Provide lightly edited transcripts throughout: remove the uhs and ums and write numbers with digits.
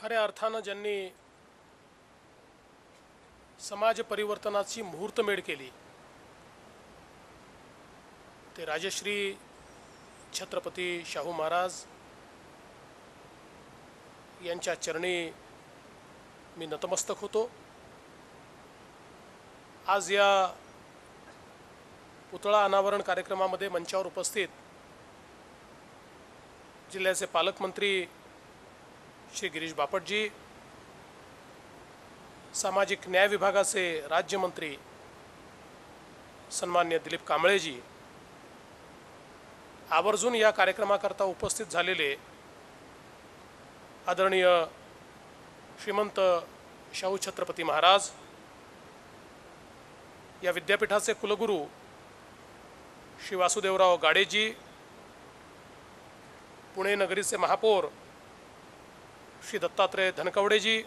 खऱ्या अर्थानं ज्यांनी समाज परिवर्तनाची मुहूर्तमेढ केली ते राजश्री छत्रपती शाहू महाराज यांच्या चरणी मी नतमस्तक होतो। आज या पुतळा अनावरण कार्यक्रमामध्ये मंचावर उपस्थित जिल्ह्याचे पालकमंत्री श्री गिरीश बापटजी, सामाजिक न्याय विभागाचे राज्यमंत्री सन्मान्य दिलीप कांबळेजी, आवर्जून या कार्यक्रमाकरता उपस्थित झालेले आदरणीय श्रीमंत शाहू छत्रपती महाराज, या विद्यापीठाचे कुलगुरू श्री वासुदेवराव गाडेजी, पुणे नगरीचे महापौर श्री दत्तात्रय धनकवडेजी,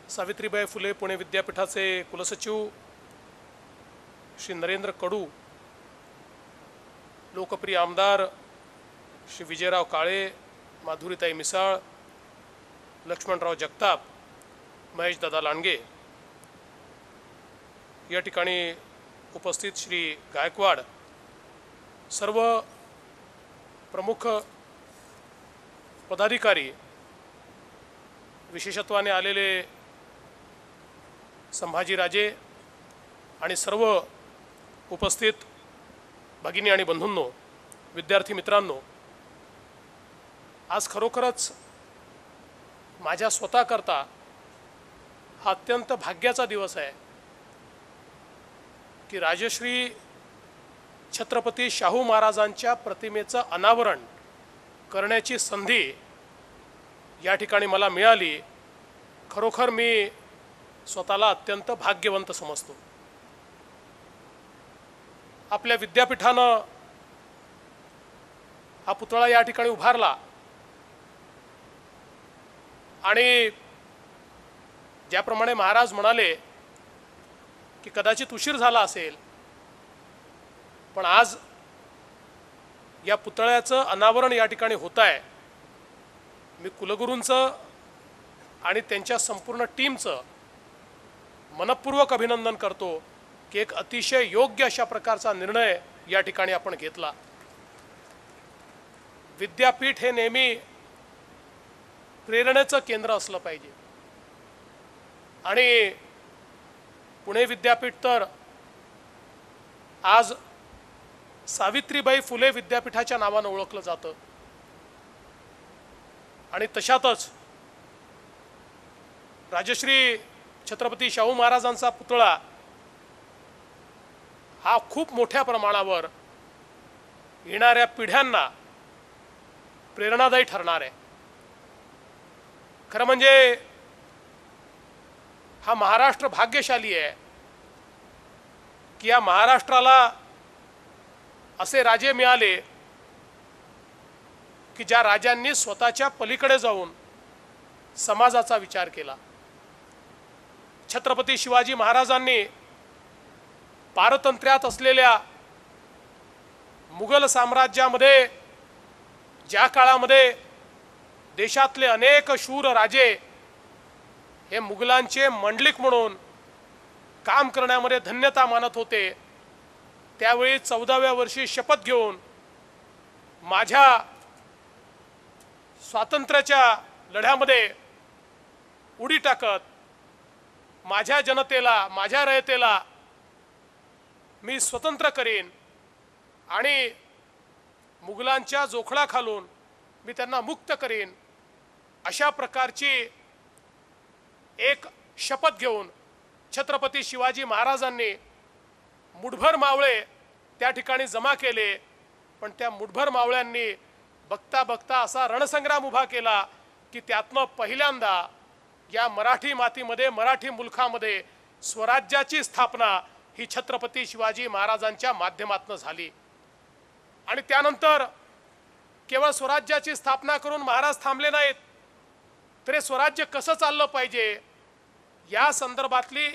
सावित्रीबाई फुले पुणे विद्यापीठाचे कुलसचिव श्री नरेंद्र कडू, लोकप्रिय आमदार श्री विजयराव काळे, माधुरीताई मिसाळ, लक्ष्मणराव जगताप, महेश दादा लांडगे, या ठिकाणी उपस्थित श्री गायकवाड, सर्व प्रमुख पदाधिकारी, विशेषत्वाने आलेले संभाजीराजे आणि सर्व उपस्थित भगिनी आणि बंधूंनो, विद्यार्थी मित्रांनो, आज खरोखरच माझ्या स्वतःकरता हा अत्यंत भाग्याचा दिवस आहे की राजश्री छत्रपती शाहू महाराजांच्या प्रतिमेचं अनावरण करण्याची संधी या ठिकाणी मला मिळाली। खरोखर मी स्वतःला अत्यंत भाग्यवंत समजतो। आपल्या विद्यापीठानं हा पुतळा या ठिकाणी उभारला आणि ज्याप्रमाणे महाराज म्हणाले की कदाचित उशीर झाला असेल, पण आज या पुतळ्याचं अनावरण या ठिकाणी होत आहे। मी कुलगुरूंचं आणि त्यांच्या संपूर्ण टीमचं मनपूर्वक अभिनंदन करतो की एक अतिशय योग्य अशा प्रकारचा निर्णय या ठिकाणी आपण घेतला। विद्यापीठ हे नेहमी प्रेरणेचं केंद्र असलं पाहिजे आणि पुणे विद्यापीठ तर आज सावित्रीबाई फुले विद्यापीठाच्या नावानं ओळखलं जातं आणि तशातच राजश्री छत्रपती शाहू महाराजांचा पुतळा हा खूप मोठ्या प्रमाणावर येणाऱ्या पिढ्यांना प्रेरणादायी ठरणार आहे। खरं म्हणजे हा महाराष्ट्र भाग्यशाली आहे की या महाराष्ट्राला असे राजे मिळाले की ज्या राजांनी स्वतःच्या पलीकडे जाऊन समाजाचा विचार केला। छत्रपती शिवाजी महाराजांनी पारतंत्र्यात असलेल्या मुघल साम्राज्यामध्ये ज्या काळामध्ये देशातले अनेक शूर राजे हे मुघलांचे मंडलिक म्हणून काम करण्यामध्ये धन्यता मानत होते, त्यावेळी 14व्या वर्षी शपथ घेऊन माझ्या स्वातंत्र्याच्या लढ्यामध्ये उडी टाकत माझ्या जनतेला, माझ्या रयतेला मी स्वतंत्र करीन आणि मुघलांच्या जोखडाखालून मी त्यांना मुक्त करीन, अशा प्रकारची एक शपथ घेऊन छत्रपती शिवाजी महाराजांनी मुठभर मावळे त्या ठिकाणी जमा केले। पण त्या मुठभर मावळ्यांनी बघता बघता असा रणसंग्राम उभा केला की त्यातनं पहिल्यांदा या मराठी मातीमध्ये, मराठी मुलखामध्ये स्वराज्याची स्थापना ही छत्रपती शिवाजी महाराजांच्या माध्यमातून झाली। आणि त्यानंतर केवळ स्वराज्याची स्थापना करून महाराज थांबले नाहीत, तर स्वराज्य कसं चाललं पाहिजे या संदर्भातली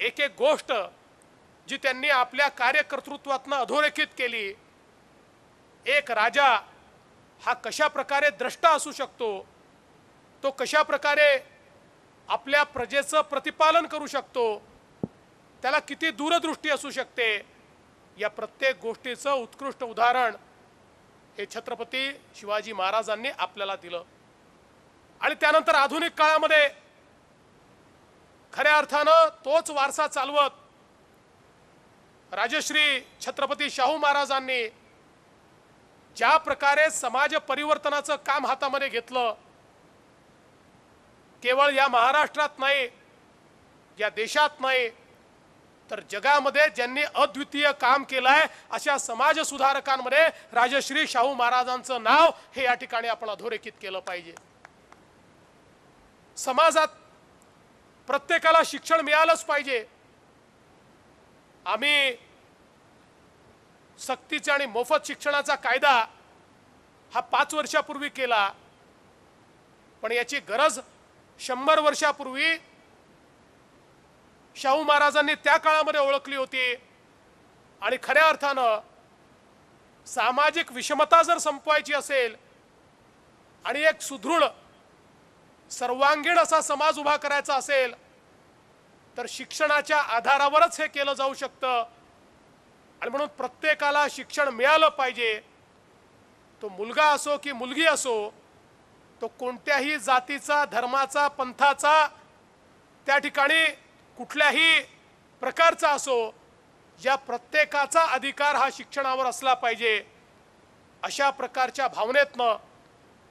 एक एक गोष्ट जी त्यांनी आपल्या कार्यकर्तृत्वातून अधोरेखित केली। एक राजा हा कशा प्रकारे द्रष्टा असू शकतो, तो कशा प्रकारे आपल्या प्रजेचं प्रतिपालन करू शकतो, त्याला किती दूरदृष्टी असू शकते, या प्रत्येक गोष्टीचं उत्कृष्ट उदाहरण हे छत्रपती शिवाजी महाराजांनी आपल्याला दिलं। आणि त्यानंतर आधुनिक काळामध्ये खऱ्या अर्थानं तोच वारसा चालवत राजश्री छत्रपती शाहू महाराजांनी ज्या प्रकारे समाज परिवर्तनाचं काम हातामध्ये घेतलं, केवळ या महाराष्ट्रात नाही, या देशात नाही, तर जगामध्ये ज्यांनी अद्वितीय काम केलंय अशा समाज सुधारकांमध्ये राजश्री शाहू महाराजांचं नाव हे या ठिकाणी आपण अधोरेखित केलं पाहिजे। समाजात प्रत्येकाला शिक्षण मिळालंच पाहिजे। आम्ही सक्तीचा आणि मोफत शिक्षणाचा कायदा हा 5 वर्षापूर्वी केला, पण याची गरज 100 वर्षापूर्वी शाहू महाराजांनी त्या काळामध्ये ओळखली होती। आणि खऱ्या अर्थानं सामाजिक विषमता जर संपवायची असेल आणि एक सुदृढ सर्वांगीण असा समाज उभा करायचा असेल तर शिक्षणाच्या आधारावरच हे केलं जाऊ शकतं। आणि म्हणून प्रत्येकाला शिक्षण मिळालं पाहिजे, तो मुलगा असो की मुलगी असो, तो कोणत्याही जातीचा, धर्माचा, पंथाचा, त्या ठिकाणी कुठल्याही प्रकारचा असो, या प्रत्येकाचा अधिकार हा शिक्षणावर असला पाहिजे। अशा प्रकारच्या भावनेतनं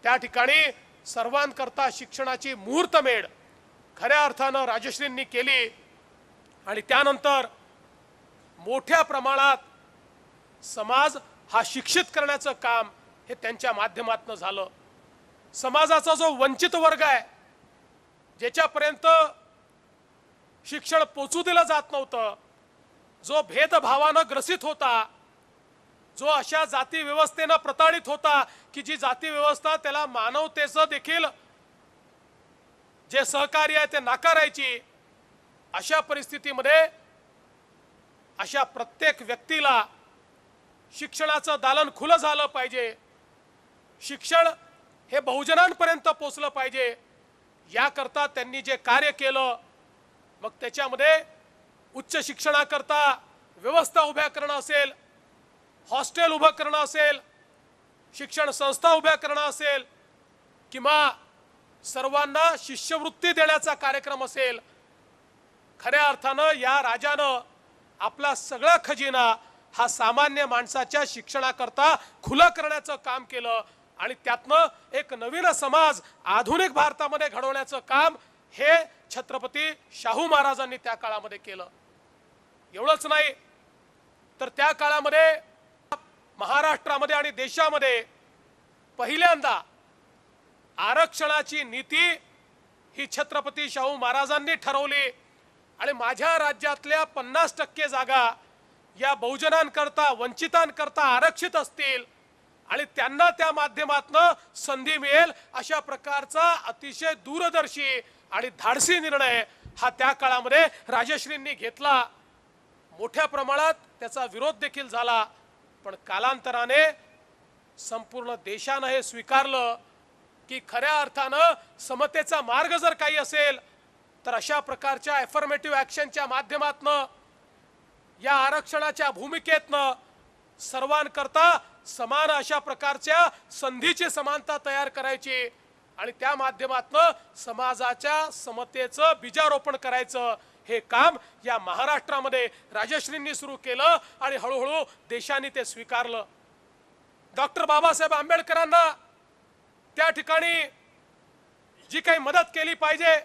त्या ठिकाणी सर्वांकरता शिक्षणाची मुहूर्तमेढ खऱ्या अर्थानं राजश्रींनी केली। आणि त्यानंतर मोठ्या प्रमाणात समाज हा शिक्षित करण्याचं काम हे त्यांच्या माध्यमातून झालं। समाजाचा जो वंचित वर्ग आहे, ज्याच्यापर्यंत शिक्षण पोचू दिलं जात नव्हतं, जो भेदभावानं ग्रसित होता, जो अशा जाती व्यवस्थेनं प्रताडित होता की जी जाती व्यवस्था त्याला मानवतेचं देखील जे सहकार्य आहे ते नाकारायची, अशा परिस्थितीमध्ये अशा प्रत्येक व्यक्तीला शिक्षणाचं दालन खुलं झालं पाहिजे, शिक्षण हे बहुजनांपर्यंत पोचलं पाहिजे। याकरता त्यांनी जे कार्य केलं, मग त्याच्यामध्ये उच्च शिक्षणाकरता व्यवस्था उभ्या करणं असेल, हॉस्टेल उभं करणं असेल, शिक्षण संस्था उभ्या करणं असेल, किंवा सर्वांना शिष्यवृत्ती देण्याचा कार्यक्रम असेल, खऱ्या अर्थानं या राजानं आपला सगळा खजिना हा सामान्य माणसाच्या शिक्षणाकरता खुला करण्याचं काम केलं। आणि त्यातनं एक नवीन समाज आधुनिक भारतामध्ये घडवण्याचं काम हे छत्रपती शाहू महाराजांनी त्या काळामध्ये केलं। एवढंच नाही तर त्या काळामध्ये महाराष्ट्रामध्ये आणि देशामध्ये पहिल्यांदा आरक्षणाची नीती ही छत्रपती शाहू महाराजांनी ठरवली। आणि माझ्या राज्यातल्या 50% जागा या बहुजनांकरता, वंचितांकरता आरक्षित असतील आणि त्यांना त्या माध्यमातून संधी मिळेल अशा प्रकारचा अतिशय दूरदर्शी आणि धाडसी निर्णय हा त्या काळामध्ये राजश्रींनी घेतला। मोठ्या प्रमाणात त्याचा विरोध देखील झाला, पण कालांतराने संपूर्ण देशाने हे स्वीकारलं की खऱ्या अर्थानं समतेचा मार्ग जर काही असेल तर अशा प्रकारच्या अफर्मेटिव्ह ॲक्शनच्या माध्यमातून, या आरक्षणाच्या भूमिकेतनं सर्वांकरता समान अशा प्रकारच्या संधीची समानता तयार करायची आणि त्या माध्यमातून समाजाच्या समतेचं बीजारोपण करायचं हे काम या महाराष्ट्रामध्ये राजश्रींनी सुरू केलं आणि हळूहळू देशाने ते स्वीकारलं। डॉक्टर बाबासाहेब आंबेडकरांना त्या ठिकाणी जी काही मदत केली पाहिजे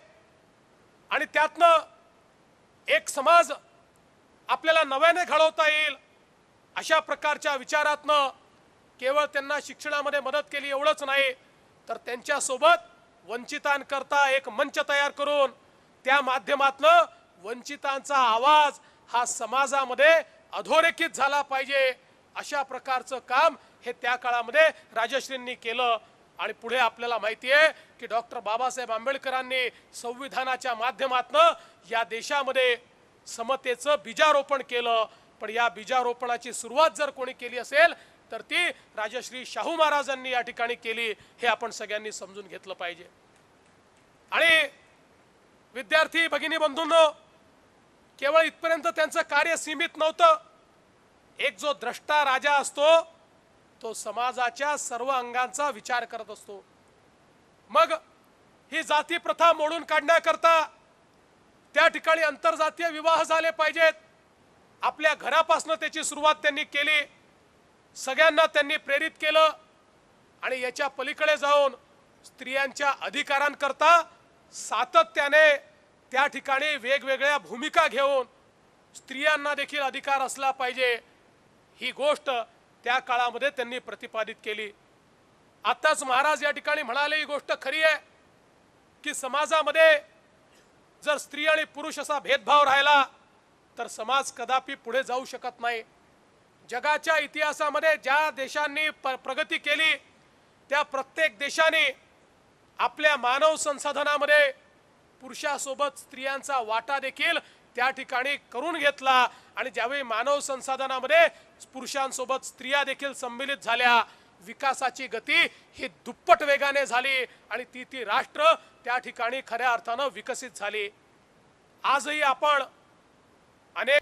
आणि त्यातनं एक समाज आपल्याला नव्याने घडवता येईल अशा प्रकारच्या विचारातनं केवळ त्यांना शिक्षणामध्ये मदत केली एवढंच नाही, तर त्यांच्यासोबत वंचितांकरता एक मंच तयार करून त्या माध्यमातनं वंचितांचा आवाज हा समाजामध्ये अधोरेखित झाला पाहिजे अशा प्रकारचं काम हे त्या काळामध्ये राजश्रींनी केलं। आणि पुढे आपल्याला माहिती आहे की डॉक्टर बाबासाहेब आंबेडकरांनी संविधानाच्या माध्यमातनं या देशामध्ये समतेचं बीजारोपण केलं। पण या बीजारोपणाची सुरुवात जर कोणी केली असेल तर ती राजश्री शाहू महाराजांनी या ठिकाणी केली, हे आपण सगळ्यांनी समजून घेतलं पाहिजे। आणि विद्यार्थी भगिनी बंधूंनो, केवळ इथपर्यंत त्यांचं कार्य सीमित नव्हतं। एक जो द्रष्टा राजा असतो तो समाजाच्या सर्व अंगांचा विचार करत असतो। मग ही जाती प्रथा मोडून काढण्याकरता त्या ठिकाणी आंतरजातीय विवाह झाले पाहिजेत। आपल्या घरापासून त्याची सुरुवात त्यांनी केली, सगळ्यांना त्यांनी प्रेरित केलं आणि याच्या पलीकडे जाऊन स्त्रियांच्या अधिकारांकरता सातत्याने त्या ठिकाणी वेगवेगळ्या भूमिका घेऊन स्त्रियांना देखील अधिकार असला पाहिजे ही गोष्ट त्या काळामध्ये त्यांनी प्रतिपादित केली। आताच महाराज या ठिकाणी म्हणाले ही गोष्ट खरी आहे की समाजामध्ये जर स्त्री आणि पुरुष असा भेदभाव राहिला तर समाज कदापि पुढे जाऊ शकत नाही। जगाच्या इतिहासामध्ये ज्या देशांनी प्रगती केली त्या प्रत्येक देशाने आपल्या मानव संसाधनामध्ये पुरुषासोबत स्त्रियांचा वाटा देखील त्या ठिकाणी करून घेतला आणि ज्यावेळी मानव संसाधनामध्ये पुरुषांसोबत स्त्रिया देखील सम्मिलित झाल्या, विकासाची गती ही दुप्पट वेगाने झाली आणि ती राष्ट्र त्या ठिकाणी खऱ्या अर्थाने विकसित झाली। आजही आपण अनेक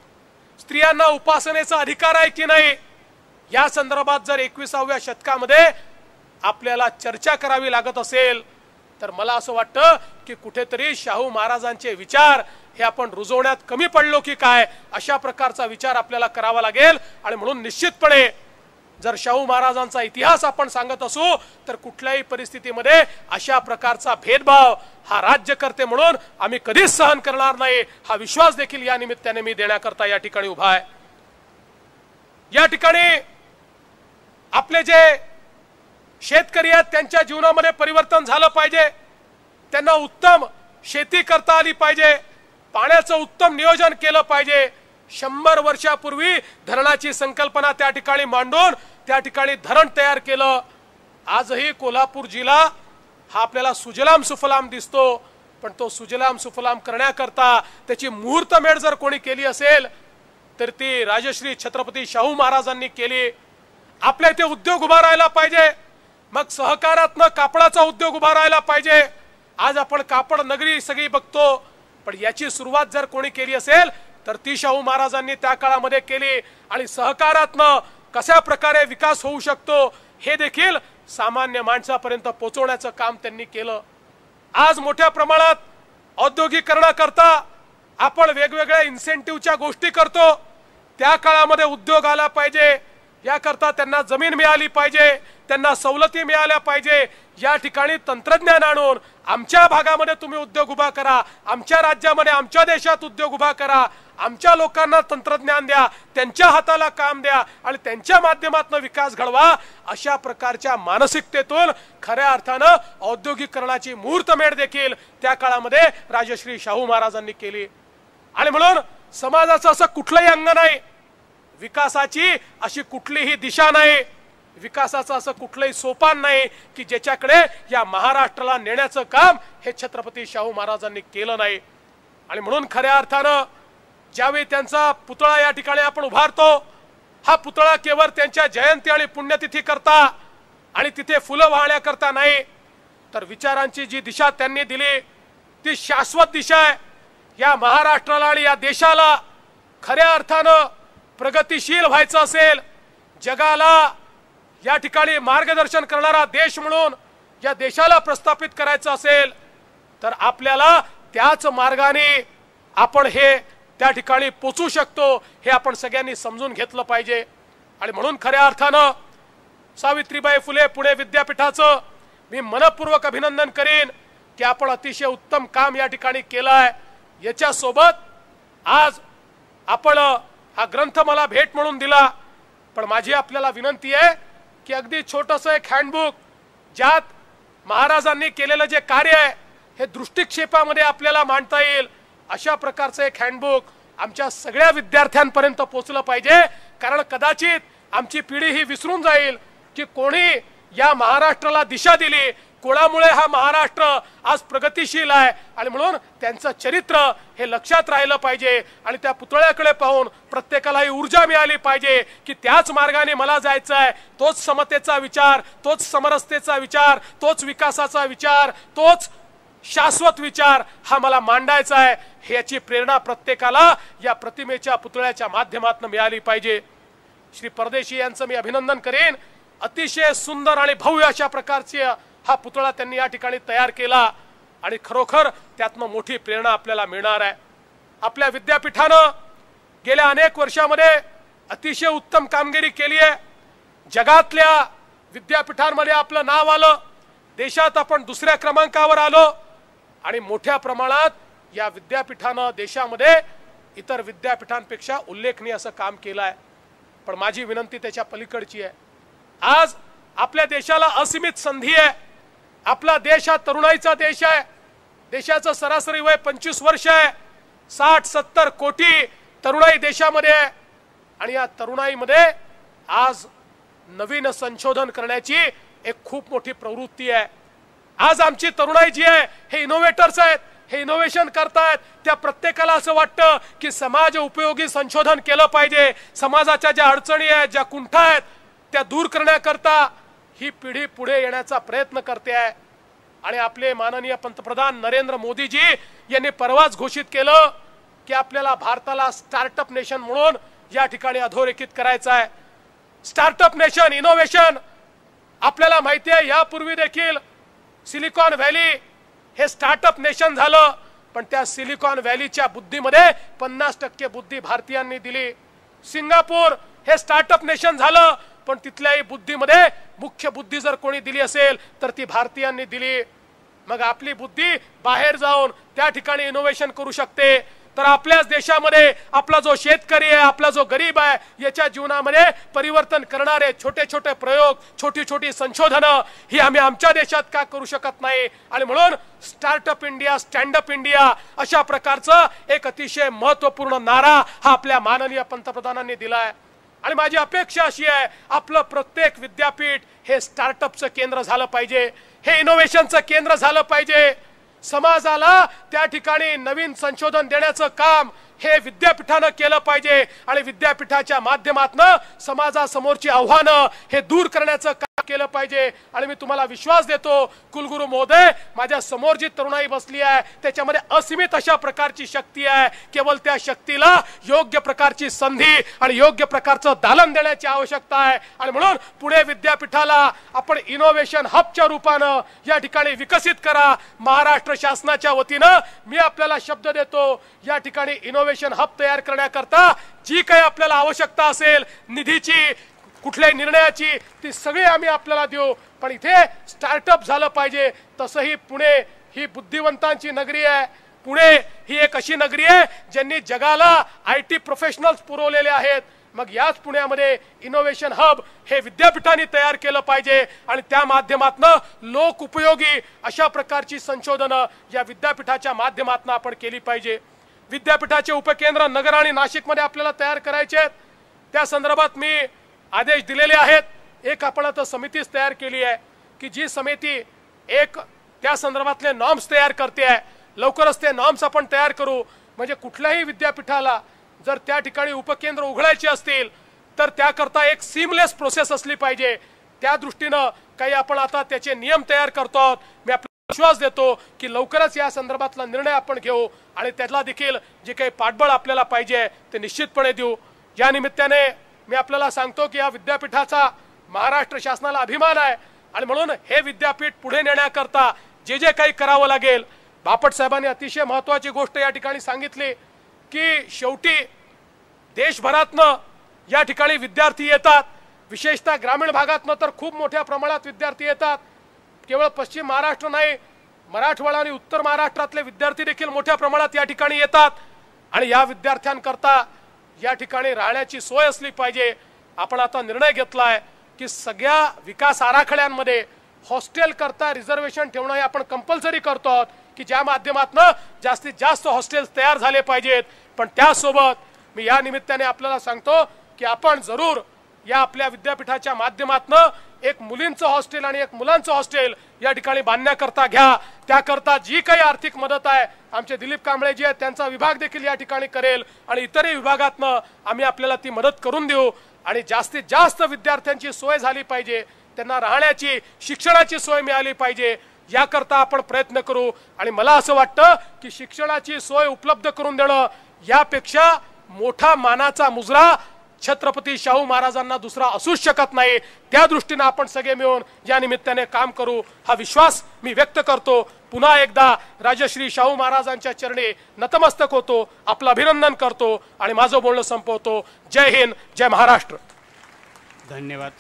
स्त्रियांना उपासनेचा अधिकार आहे की नाही या संदर्भात जर 21व्या शतकामध्ये आपल्याला चर्चा करावी लागत असेल तर मला असं वाटतं की कुठेतरी शाहू महाराजांचे विचार हे आपण रुजवण्यात कमी पडलो की काय, अशा प्रकारचा विचार आपल्याला करावा लागेल। आणि म्हणून निश्चितपणे जर शाहू महाराजांचा इतिहास आपण सांगत असू तर कुठल्याही परिस्थितीमध्ये अशा प्रकारचा भेदभाव हा राज्यकर्ते म्हणून आम्ही कधीच सहन करणार नाही, हा विश्वास देखील या निमित्ताने मी देण्याकरता या ठिकाणी उभा आहे। या ठिकाणी आपले जे शेतकरी आहेत त्यांच्या जीवनामध्ये परिवर्तन झालं पाहिजे, त्यांना उत्तम शेती करता आली पाहिजे, पाण्याचं उत्तम नियोजन केलं पाहिजे। 100 वर्षापूर्वी धरणाची संकल्पना त्या ठिकाणी मांडून त्या ठिकाणी धरण तयार केलं। आजही कोल्हापूर जिल्हा हा आपल्याला सुजलाम सुफलाम दिसतो, पण तो सुजलाम सुफलाम करण्याकरता त्याची मुहूर्तमेढ जर कोणी केली असेल तर ती राजश्री छत्रपती शाहू महाराजांनी केली। आपल्या इथे उद्योग उभा राहायला पाहिजे, मग सहकारातनं कापडाचा उद्योग उभा राहायला पाहिजे। आज आपण कापड नगरी सगळी बघतो, पण याची सुरुवात जर कोणी केली असेल तर ती शाहू महाराजांनी त्या काळामध्ये केली आणि सहकारातनं कशा प्रकारे विकास होऊ शकतो हे देखील सामान्य माणसापर्यंत पोहोचवण्याचं काम त्यांनी केलं। आज मोठ्या प्रमाणात औद्योगिकरणाकरता आपण वेगवेगळ्या इन्सेंटिव्हच्या गोष्टी करतो, त्या काळामध्ये उद्योग आला पाहिजे, याकरता त्यांना जमीन मिळाली पाहिजे, त्यांना सवलती मिळाल्या पाहिजे। या ठिकाणी तंत्रज्ञान आणून आमच्या भागामध्ये तुम्ही उद्योग उभा करा, आमच्या राज्यामध्ये आमच्या देशात उद्योग उभा करा, आमच्या लोकांना तंत्रज्ञान द्या, त्यांच्या हाताला काम द्या आणि त्यांच्या माध्यमातून विकास घडवा। अशा प्रकारच्या मानसिकतेतून खऱ्या अर्थानं औद्योगिकरणाची मुहूर्तमेढ देखील त्या काळामध्ये राजश्री शाहू महाराजांनी केली। आणि म्हणून समाजाचं असं कुठलंही अंग नाही, विकासाची अशी कुठलीही दिशा नाही, विकासाचं असं कुठलंही सोपान नाही की ज्याच्याकडे या महाराष्ट्राला नेण्याचं काम हे छत्रपती शाहू महाराजांनी केलं नाही। आणि म्हणून खऱ्या अर्थानं ज्यावेळी त्यांचा पुतळा या ठिकाणी आपण उभारतो, हा पुतळा केवळ त्यांच्या जयंती आणि पुण्यतिथी करता आणि तिथे फुलं वाहण्याकरता नाही, तर विचारांची जी दिशा त्यांनी दिली ती शाश्वत दिशा आहे। या महाराष्ट्राला आणि या देशाला खऱ्या अर्थानं प्रगतिशील व्हायचं असेल, जगाला या ठिकाणी मार्गदर्शन करणारा देश म्हणून या देशाला प्रस्थापित करायचं असेल तर आपल्याला त्याच मार्गाने आपण हे त्या ठिकाणी पोचू शकतो, हे आपण सगळ्यांनी समजून घेतलं पाहिजे। आणि म्हणून खऱ्या अर्थानं सावित्रीबाई फुले पुणे विद्यापीठाचं मी मनपूर्वक अभिनंदन करेन की आपण अतिशय उत्तम काम या ठिकाणी केलं आहे। याच्या सोबत आज आपण हा ग्रंथ मला भेट म्हणून दिला, पण माझी आपल्याला विनंती आहे की अगदी छोटंसं एक हँडबुक ज्यात महाराजांनी केलेलं जे कार्य आहे हे दृष्टिक्षेपामध्ये आपल्याला मांडता येईल अशा प्रकारचं एक हँडबुक आमच्या सगळ्या विद्यार्थ्यांपर्यंत पोहोचलं पाहिजे। कारण कदाचित आमची पिढी ही विसरून जाईल की कोणी या महाराष्ट्राला दिशा दिली, कोणामुळे हा महाराष्ट्र आज प्रगतिशील आहे आणि म्हणून त्यांचं चरित्र हे लक्षात राहिलं पाहिजे आणि त्या पुतळ्याकडे पाहून प्रत्येकाला ही ऊर्जा मिळाली पाहिजे की त्याच मार्गाने मला जायचं आहे, तोच समतेचा विचार, तोच समरसतेचा विचार, तोच विकासाचा विचार, तोच शाश्वत विचार हा मला मांडायचा आहे। ह्याची प्रेरणा प्रत्येकाला या प्रतिमेच्या पुतळ्याच्या माध्यमातून मिळाली पाहिजे। श्री परदेशी यांचं मी अभिनंदन करेन। अतिशय सुंदर आणि भव्य अशा प्रकारचे हा पुतळा त्यांनी या ठिकाणी तयार केला आणि खरोखर त्यातनं मोठी प्रेरणा आपल्याला मिळणार आहे। आपल्या विद्यापीठानं गेल्या अनेक वर्षांमध्ये अतिशय उत्तम कामगिरी केली आहे। जगातल्या विद्यापीठांमध्ये आपलं नाव आलं, देशात आपण दुसऱ्या क्रमांकावर आलो आणि मोठ्या प्रमाणात या विद्यापीठानं देशामध्ये इतर विद्यापीठांपेक्षा उल्लेखनीय असं काम केलं आहे। पण माझी विनंती त्याच्या पलीकडची आहे। आज आपल्या देशाला असीमित संधी आहे। आपला देश हा तरुणाईचा देश आहे। देशाचं सरासरी वय 25 वर्ष आहे। 60-70 कोटी तरुणाई देशामध्ये आहे आणि या तरुणाईमध्ये आज नवीन संशोधन करण्याची एक खूप मोठी प्रवृत्ती आहे। आज आमची तरुणाई जी आहे हे इनोव्हेटर्स आहेत, हे इनोव्हेशन करतायत। त्या प्रत्येकाला असं वाटतं की समाज उपयोगी संशोधन केलं पाहिजे। समाजाच्या ज्या अडचणी आहेत, ज्या कुंठा आहेत त्या दूर करण्याकरता ही पिढी पुढे येण्याचा प्रयत्न करते आहे आणि आपले माननीय पंतप्रधान नरेंद्र मोदीजी यांनी परवाच घोषित केलं की आपल्याला भारताला स्टार्टअप नेशन म्हणून या ठिकाणी अधोरेखित करायचं आहे। स्टार्टअप नेशन, इनोव्हेशन आपल्याला माहिती आहे यापूर्वी देखील सिलिकॉन व्हॅली हे स्टार्टअप नेशन झालं, पण त्या सिलिकॉन व्हॅलीच्या बुद्धीमध्ये 50% बुद्धी भारतीयांनी दिली। सिंगापूर हे स्टार्टअप नेशन झालं, पण तिथल्याही बुद्धीमध्ये मुख्य बुद्धी जर कोणी दिली असेल तर ती भारतीयांनी दिली। मग आपली बुद्धी बाहेर जाऊन त्या ठिकाणी इनोव्हेशन करू शकते। तर आपल्याच देशामध्ये आपला जो शेतकरी आहे, आपला जो गरीब आहे, याच्या जीवनामध्ये परिवर्तन करणारे छोटे छोटे प्रयोग, छोटी छोटी संशोधनं ही आम्ही आमच्या देशात का करू शकत नाही? आणि म्हणून startup India, stand up India अशा प्रकारचा एक अतिशय महत्त्वपूर्ण नारा हा आपल्या माननीय पंतप्रधानांनी दिलाय। आणि माझी अपेक्षा अशी आहे आपलं प्रत्येक विद्यापीठ हे स्टार्टअपचं केंद्र झालं पाहिजे, हे इनोव्हेशनचं केंद्र झालं पाहिजे। समाजाला त्या ठिकाणी नवीन संशोधन देण्याचं काम हे विद्यापीठानं केलं पाहिजे आणि विद्यापीठाच्या माध्यमातून समाजासमोरची आव्हानं हे दूर करण्याचं काम केलं पाहिजे। आणि मी तुम्हाला विश्वास देतो कुलगुरू महोदय, माझ्या समोर जी तरुणाई बसली आहे त्याच्यामध्ये असीमित अशा प्रकारची शक्ती आहे। केवळ त्या शक्तीला योग्य प्रकारची संधी आणि योग्य प्रकारचं दालन देण्याची आवश्यकता आहे आणि म्हणून पुणे विद्यापीठाला आपण इनोव्हेशन हबच्या रूपानं या ठिकाणी विकसित करा। महाराष्ट्र शासनाच्या वतीनं मी आपल्याला शब्द देतो या ठिकाणी इनोव्हेशन हब तयार करण्याकरता जी काही आपल्याला आवश्यकता असेल निधीची, कुठल्याही निर्णयाची, ती सगळी आम्ही आपल्याला देऊ। पण इथे स्टार्टअप झालं पाहिजे। तसंही पुणे ही बुद्धिवंतांची नगरी आहे। पुणे ही एक अशी नगरी आहे ज्यांनी जगाला IT प्रोफेशनल्स पुरवलेले आहेत। मग याच पुण्यामध्ये इनोव्हेशन हब हे विद्यापीठांनी तयार केलं पाहिजे आणि त्या माध्यमातून लोक उपयोगी अशा प्रकारची संशोधनं या विद्यापीठाच्या माध्यमातून आपण केली पाहिजे। विद्यापीठाचे उपकेंद्र नगर आणि नाशिकमध्ये आपल्याला तयार करायचे आहेत। त्या संदर्भात मी आदेश दिलेले आहेत। एक आपण आता समितीच तयार केली आहे की जी समिती एक त्या संदर्भातले नॉर्म्स तयार करते आहे। लवकरच ते नॉर्म्स आपण तयार करू म्हणजे कुठल्याही विद्यापीठाला जर त्या ठिकाणी उपकेंद्र उघडायचे असतील तर त्याकरता एक सीमलेस प्रोसेस असली पाहिजे। त्या दृष्टीनं काही आपण आता त्याचे नियम तयार करतो आहोत। मी विश्वास देतो की लवकरच या संदर्भातला निर्णय आपण घेऊ आणि त्याला देखील जे काही पाठबळ आपल्याला पाहिजे ते निश्चितपणे देऊ। या निमित्ताने मी आपल्याला सांगतो की या विद्यापीठाचा महाराष्ट्र शासनाला अभिमान आहे आणि म्हणून हे विद्यापीठ पुढे नेण्याकरता जे जे काही करावं लागेल, बापट साहेबांनी अतिशय महत्त्वाची गोष्ट या ठिकाणी सांगितली की शेवटी देशभरातनं या ठिकाणी विद्यार्थी येतात। विशेषतः ग्रामीण भागातनं तर खूप मोठ्या प्रमाणात विद्यार्थी येतात। केवळ पश्चिम महाराष्ट्र नाही, मराठवाडा आणि उत्तर महाराष्ट्रातले विद्यार्थी देखील मोठ्या प्रमाणात या ठिकाणी येतात आणि या विद्यार्थ्यांकरता या ठिकाणी राहण्याची सोय असली पाहिजे। आपण आता निर्णय घेतलाय की सगळ्या विकास आराखड्यांमध्ये हॉस्टेल करता रिझर्वेशन ठेवणं हे आपण कंपल्सरी करतो आहोत की ज्या माध्यमातून जास्तीत जास्त हॉस्टेल्स तयार झाले पाहिजेत। पण त्यासोबत मी या निमित्ताने आपल्याला सांगतो की आपण जरूर या आपल्या विद्यापीठाच्या माध्यमातून एक मुलींचं हॉस्टेल आणि एक मुलांचं हॉस्टेल या ठिकाणी बांधण्याकरता घ्या। त्याकरता जी काही आर्थिक मदत आहे आमचे दिलीप कांबळे जी आहेत त्यांचा विभाग देखील या ठिकाणी करेल आणि इतरही विभागातनं आम्ही आपल्याला ती मदत करून देऊ। आणि जास्तीत जास्त विद्यार्थ्यांची सोय झाली पाहिजे, त्यांना राहण्याची शिक्षणाची सोय मिळाली पाहिजे याकरता आपण प्रयत्न करू। आणि मला असं वाटतं की शिक्षणाची सोय उपलब्ध करून देणं यापेक्षा मोठा मानाचा मुजरा छत्रपती शाहू महाराजांना दुसरा असूच शकत नाही। त्या दृष्टीने आपण सगळे मिळून या निमित्ताने काम करू हा विश्वास मी व्यक्त करतो। पुन्हा एकदा राजश्री शाहू महाराजांच्या चरणी नतमस्तक होतो, आपलं अभिनंदन करतो आणि माझं बोलणं संपवतो। जय हिंद, जय महाराष्ट्र। धन्यवाद।